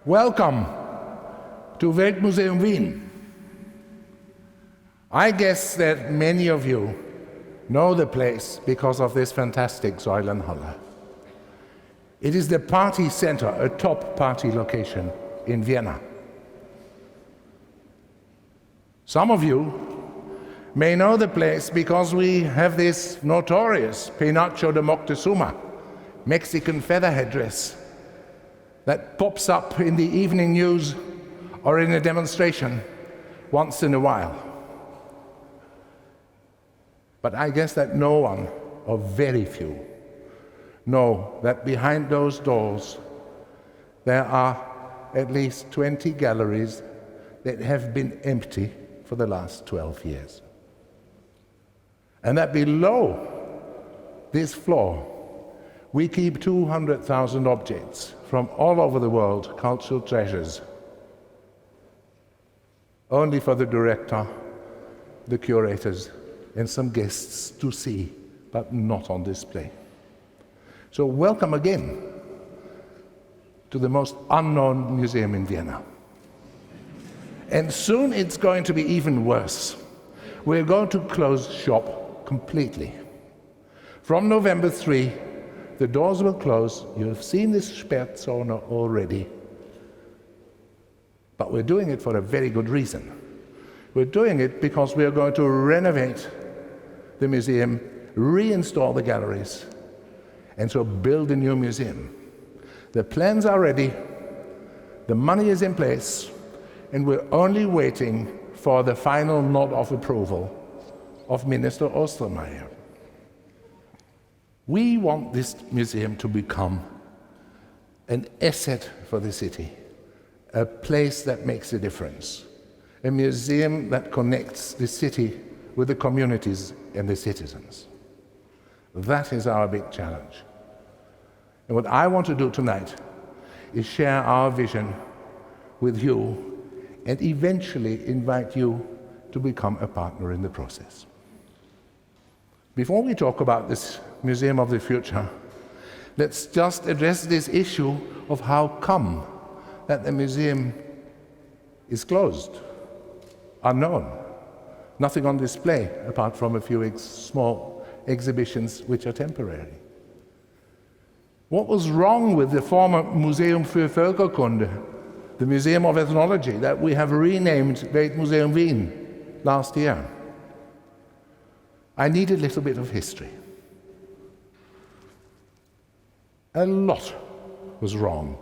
Welcome to Weltmuseum Wien. I guess that many of you know the place because of this fantastic Säulenhalle. It is the party center, a top party location in Vienna. Some of you may know the place because we have this notorious Penacho de Moctezuma, Mexican feather headdress, that pops up in the evening news or in a demonstration once in a while. But I guess that no one, or very few, know that behind those doors there are at least 20 galleries that have been empty for the last 12 years. And that below this floor we keep 200,000 objects from all over the world, cultural treasures, only for the director, the curators, and some guests to see, but not on display. So welcome again to the most unknown museum in Vienna. And soon it's going to be even worse. We're going to close shop completely. From November 3, the doors will close. You have seen this Sperrzone already. But we're doing it for a very good reason. We're doing it because we are going to renovate the museum, reinstall the galleries, and so build a new museum. The plans are ready, the money is in place, and we're only waiting for the final nod of approval of Minister Ostermeier. We want this museum to become an asset for the city, a place that makes a difference, a museum that connects the city with the communities and the citizens. That is our big challenge. And what I want to do tonight is share our vision with you and eventually invite you to become a partner in the process. Before we talk about this Museum of the Future, let's just address this issue of how come that the museum is closed, unknown, nothing on display apart from a few small exhibitions which are temporary. What was wrong with the former Museum für Völkerkunde, the Museum of Ethnology that we have renamed Weltmuseum Wien last year? I need a little bit of history. A lot was wrong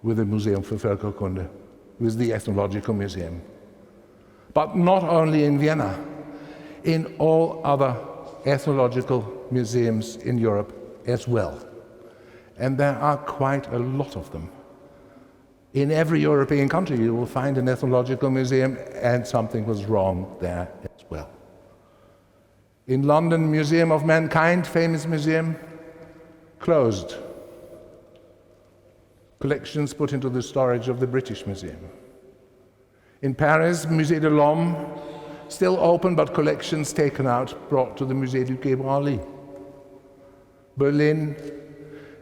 with the Museum für Völkerkunde, with the Ethnological Museum. But not only in Vienna, in all other ethnological museums in Europe as well. And there are quite a lot of them. In every European country you will find an ethnological museum, and something was wrong there as well. In London, Museum of Mankind, famous museum, closed. Collections put into the storage of the British Museum. In Paris, Musée de l'Homme, still open but collections taken out, brought to the Musée du Quai Branly. Berlin,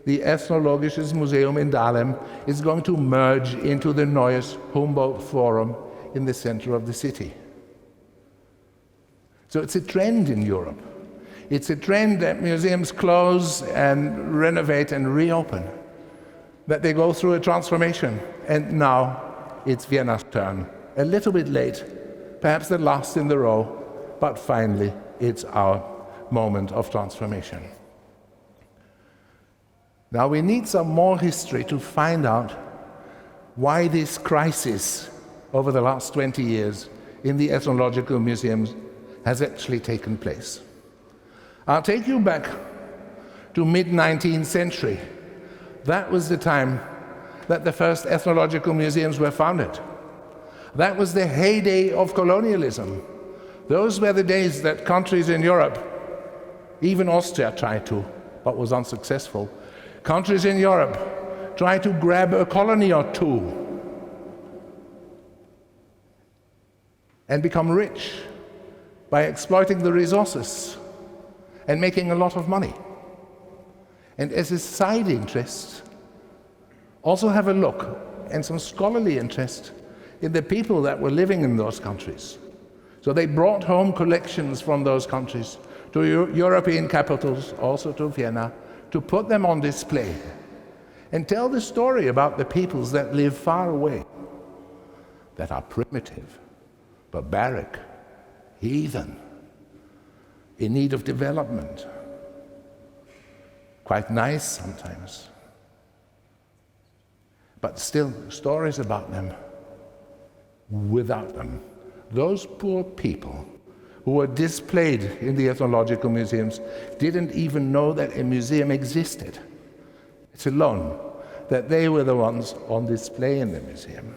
the Ethnologisches Museum in Dahlem is going to merge into the Neues Humboldt Forum in the center of the city. So it's a trend in Europe. It's a trend that museums close and renovate and reopen, that they go through a transformation. And now it's Vienna's turn. A little bit late, perhaps the last in the row, but finally it's our moment of transformation. Now we need some more history to find out why this crisis over the last 20 years in the ethnological museums has actually taken place. I'll take you back to mid-19th century. That was the time that the first ethnological museums were founded. That was the heyday of colonialism. Those were the days that countries in Europe, even Austria tried to, but was unsuccessful. Countries in Europe tried to grab a colony or two and become rich by exploiting the resources and making a lot of money. And as a side interest, also have a look and some scholarly interest in the people that were living in those countries. So they brought home collections from those countries to European capitals, also to Vienna, to put them on display and tell the story about the peoples that live far away, that are primitive, barbaric, heathen, in need of development, quite nice sometimes, but still stories about them without them. Those poor people who were displayed in the ethnological museums didn't even know that a museum existed. It's alone that they were the ones on display in the museum.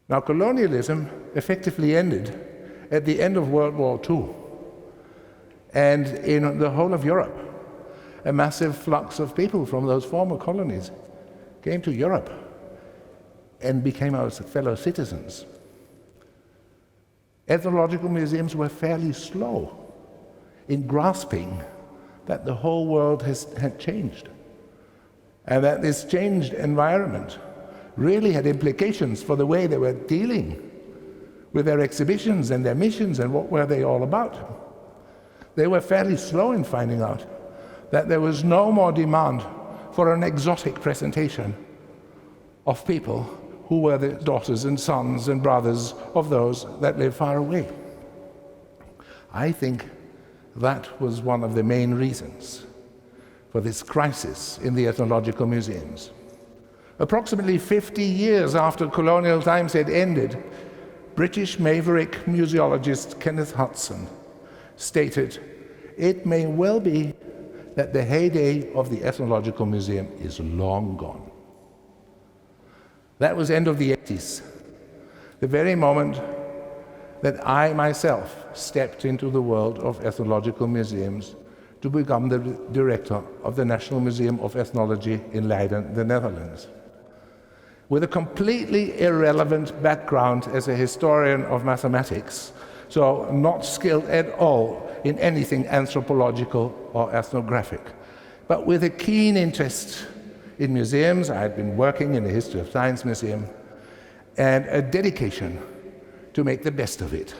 Now, colonialism effectively ended at the end of World War II. And in the whole of Europe, a massive flux of people from those former colonies came to Europe and became our fellow citizens. Ethnological museums were fairly slow in grasping that the whole world had changed, and that this changed environment really had implications for the way they were dealing with their exhibitions and their missions and what were they all about. They were fairly slow in finding out that there was no more demand for an exotic presentation of people who were the daughters and sons and brothers of those that live far away. I think that was one of the main reasons for this crisis in the ethnological museums. Approximately 50 years after colonial times had ended, British maverick museologist Kenneth Hudson stated, "It may well be that the heyday of the ethnological museum is long gone." That was end of the 80s, the very moment that I myself stepped into the world of ethnological museums to become the director of the National Museum of Ethnology in Leiden, the Netherlands. With a completely irrelevant background as a historian of mathematics, so not skilled at all in anything anthropological or ethnographic, but with a keen interest in museums. I had been working in the History of Science Museum, and a dedication to make the best of it.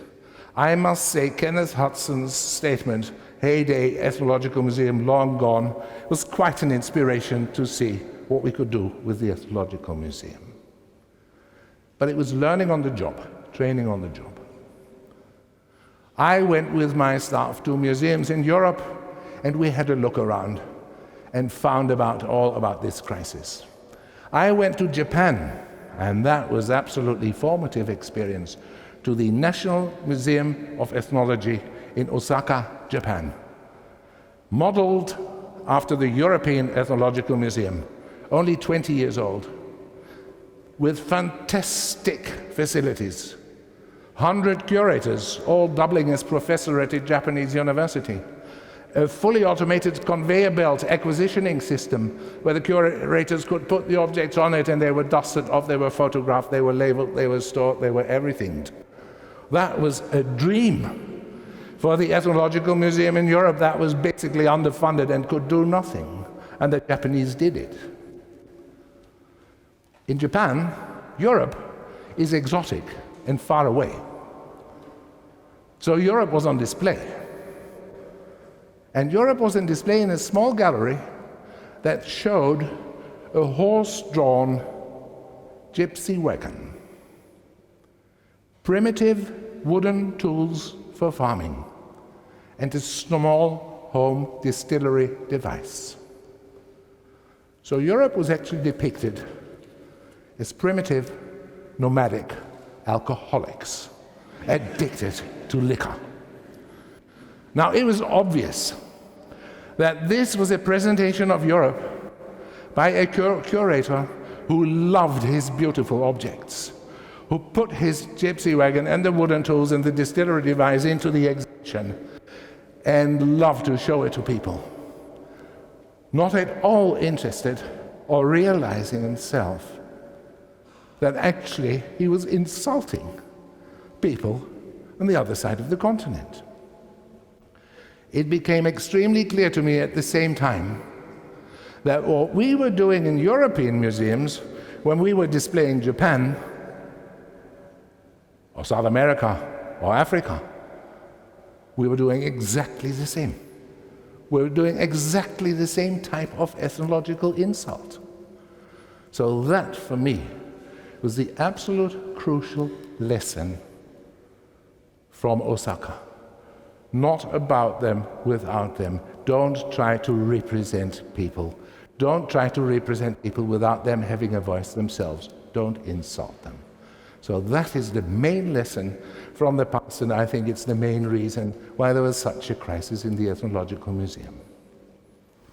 I must say Kenneth Hudson's statement, "Heyday Ethnological Museum long gone," was quite an inspiration to see what we could do with the Ethnological Museum. But it was learning on the job, training on the job. I went with my staff to museums in Europe, and we had a look around and found all about this crisis. I went to Japan, and that was absolutely formative experience, to the National Museum of Ethnology in Osaka, Japan, modeled after the European Ethnological Museum, only 20 years old, with fantastic facilities, 100 curators, all doubling as professor at a Japanese university, a fully automated conveyor belt acquisitioning system where the curators could put the objects on it and they were dusted off, they were photographed, they were labeled, they were stored, they were everything. That was a dream for the Ethnological Museum in Europe that was basically underfunded and could do nothing, and the Japanese did it. In Japan, Europe is exotic and far away. So Europe was on display. And Europe was on display in a small gallery that showed a horse-drawn gypsy wagon, primitive wooden tools for farming, and a small home distillery device. So Europe was actually depicted as primitive, nomadic alcoholics, addicted to liquor. Now, it was obvious that this was a presentation of Europe by a curator who loved his beautiful objects, who put his gypsy wagon and the wooden tools and the distillery device into the exhibition and loved to show it to people. Not at all interested or realizing himself that actually he was insulting people on the other side of the continent. It became extremely clear to me at the same time that what we were doing in European museums when we were displaying Japan or South America or Africa, we were doing exactly the same. We were doing exactly the same type of ethnological insult. So that, for me, was the absolute crucial lesson from Osaka. Not about them without them. Don't try to represent people. Don't try to represent people without them having a voice themselves. Don't insult them. So that is the main lesson from the past, and I think it's the main reason why there was such a crisis in the Ethnological Museum.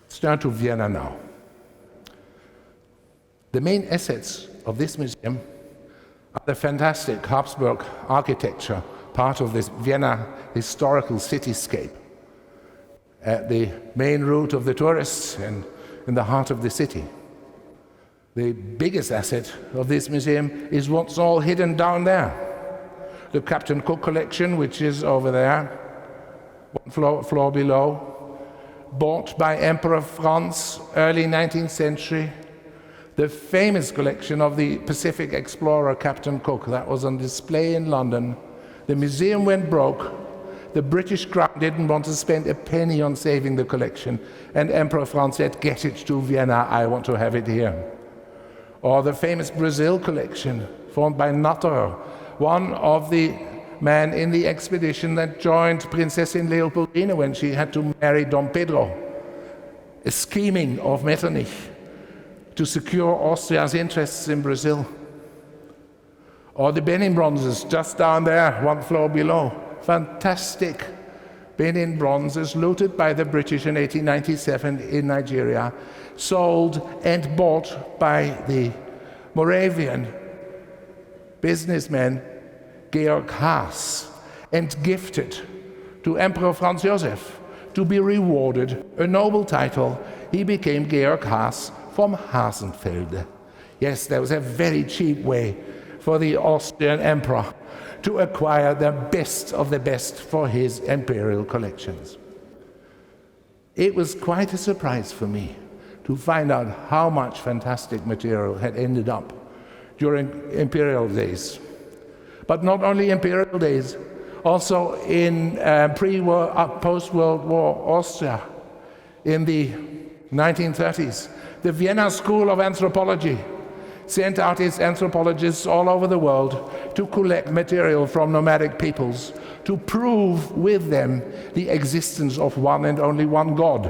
Let's turn to Vienna now. The main assets of this museum are the fantastic Habsburg architecture, part of this Vienna historical cityscape, at the main route of the tourists and in the heart of the city. The biggest asset of this museum is what's all hidden down there. The Captain Cook collection, which is over there, one floor below, bought by Emperor Franz, early 19th century. The famous collection of the Pacific explorer Captain Cook, that was on display in London. The museum went broke. The British Crown didn't want to spend a penny on saving the collection, and Emperor Franz said, "Get it to Vienna, I want to have it here." Or the famous Brazil collection, formed by Natterer, one of the men in the expedition that joined Prinzessin Leopoldine when she had to marry Dom Pedro, a scheming of Metternich to secure Austria's interests in Brazil. Or the Benin bronzes, just down there, one floor below. Fantastic Benin bronzes looted by the British in 1897 in Nigeria, sold and bought by the Moravian businessman Georg Haas and gifted to Emperor Franz Joseph to be rewarded a noble title. He became Georg Haas from Hasenfelde. Yes, there was a very cheap way for the Austrian emperor to acquire the best of the best for his imperial collections. It was quite a surprise for me to find out how much fantastic material had ended up during imperial days. But not only imperial days, also in post-World War Austria in the 1930s. The Vienna School of Anthropology sent out its anthropologists all over the world to collect material from nomadic peoples, to prove with them the existence of one and only one God.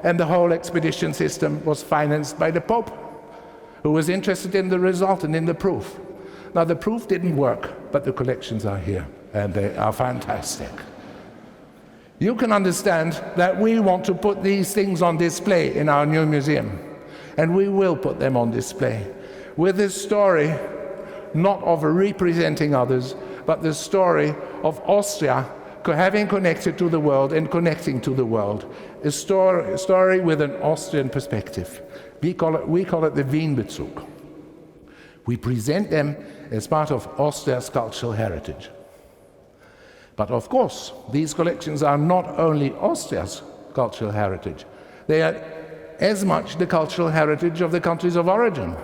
And the whole expedition system was financed by the Pope, who was interested in the result and in the proof. Now, the proof didn't work, but the collections are here, and they are fantastic. You can understand that we want to put these things on display in our new museum, and we will put them on display, with this story not of representing others, but the story of Austria having connected to the world and connecting to the world. A story with an Austrian perspective. We call it the Wien-Bezug. We present them as part of Austria's cultural heritage. But of course, these collections are not only Austria's cultural heritage. They are as much the cultural heritage of the countries of origin.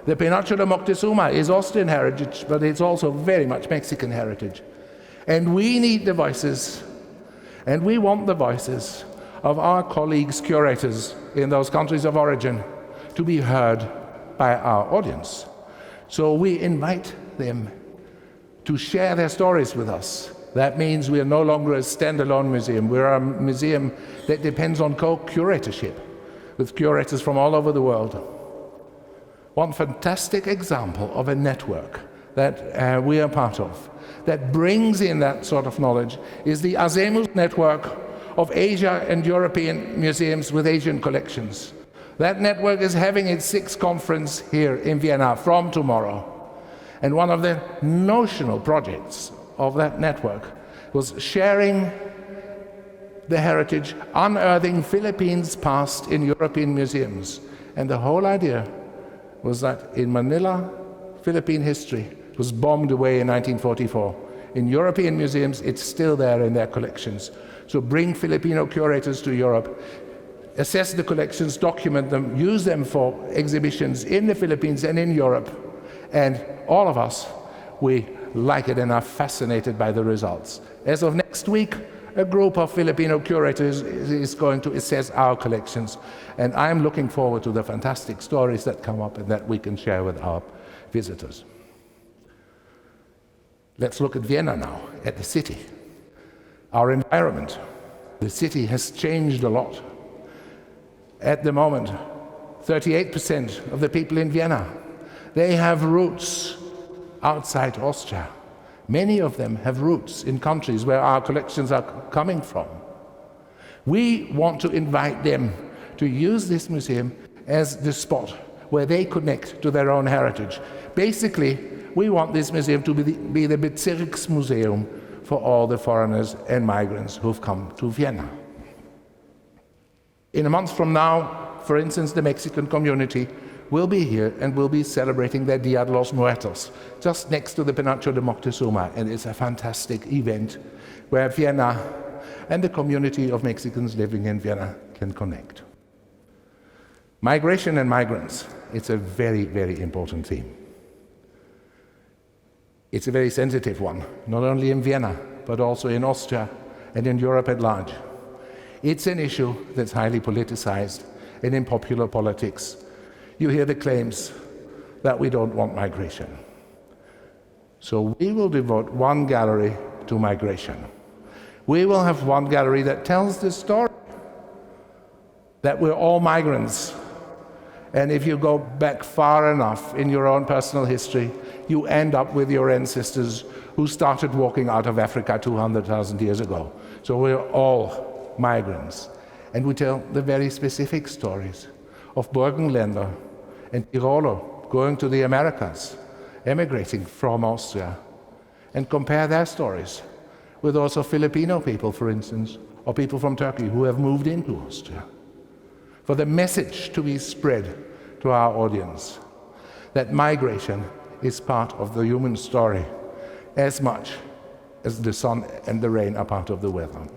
The Penacho de Moctezuma is Austrian heritage, but it's also very much Mexican heritage. And we need the voices, and we want the voices of our colleagues, curators in those countries of origin to be heard by our audience. So we invite them to share their stories with us. That means we are no longer a standalone museum. We're a museum that depends on co-curatorship with curators from all over the world. One fantastic example of a network that we are part of that brings in that sort of knowledge is the ASEMUS network of Asia and European museums with Asian collections. That network is having its 6th conference here in Vienna from tomorrow. And one of the notional projects of that network was sharing the heritage, unearthing Philippines' past in European museums. And the whole idea was that in Manila, Philippine history was bombed away in 1944. In European museums, it's still there in their collections. So bring Filipino curators to Europe, assess the collections, document them, use them for exhibitions in the Philippines and in Europe. And all of us, we like it and are fascinated by the results. As of next week, a group of Filipino curators is going to assess our collections. And I'm looking forward to the fantastic stories that come up and that we can share with our visitors. Let's look at Vienna now, at the city. Our environment. The city has changed a lot. At the moment, 38% of the people in Vienna, they have roots outside Austria. Many of them have roots in countries where our collections are coming from. We want to invite them to use this museum as the spot where they connect to their own heritage. Basically, we want this museum to be the Bezirksmuseum for all the foreigners and migrants who've come to Vienna. In a month from now, for instance, the Mexican community will be here and will be celebrating their Dia de los Muertos, just next to the Penacho de Moctezuma, and it's a fantastic event where Vienna and the community of Mexicans living in Vienna can connect. Migration and migrants, it's a very, very important theme. It's a very sensitive one, not only in Vienna, but also in Austria and in Europe at large. It's an issue that's highly politicized, and in popular politics, you hear the claims that we don't want migration. So we will devote one gallery to migration. We will have one gallery that tells the story that we're all migrants. And if you go back far enough in your own personal history, you end up with your ancestors who started walking out of Africa 200,000 years ago. So we're all migrants. And we tell the very specific stories of Burgenländer and Tiroler going to the Americas, emigrating from Austria, and compare their stories with those of Filipino people, for instance, or people from Turkey who have moved into Austria. For the message to be spread to our audience that migration is part of the human story as much as the sun and the rain are part of the weather.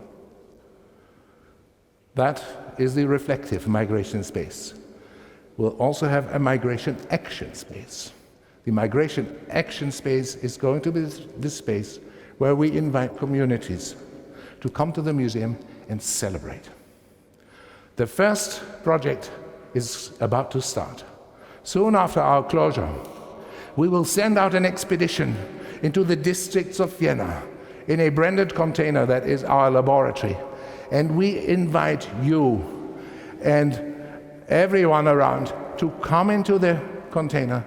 That is the reflective migration space. We'll also have a migration action space. The migration action space is going to be the space where we invite communities to come to the museum and celebrate. The first project is about to start. Soon after our closure, we will send out an expedition into the districts of Vienna in a branded container that is our laboratory. And we invite you and everyone around to come into the container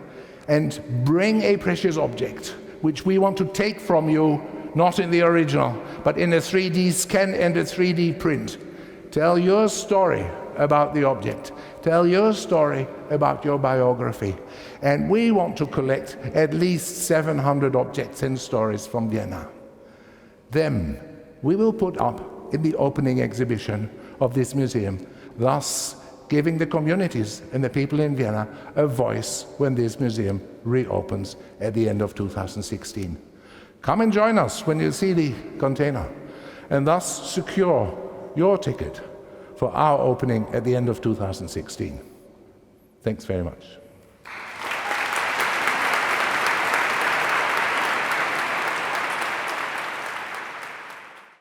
and bring a precious object, which we want to take from you, not in the original, but in a 3D scan and a 3D print. Tell your story about the object. Tell your story about your biography. And we want to collect at least 700 objects and stories from Vienna. Them we will put up in the opening exhibition of this museum, thus giving the communities and the people in Vienna a voice when this museum reopens at the end of 2016. Come and join us when you see the container, and thus secure your ticket for our opening at the end of 2016. Thanks very much.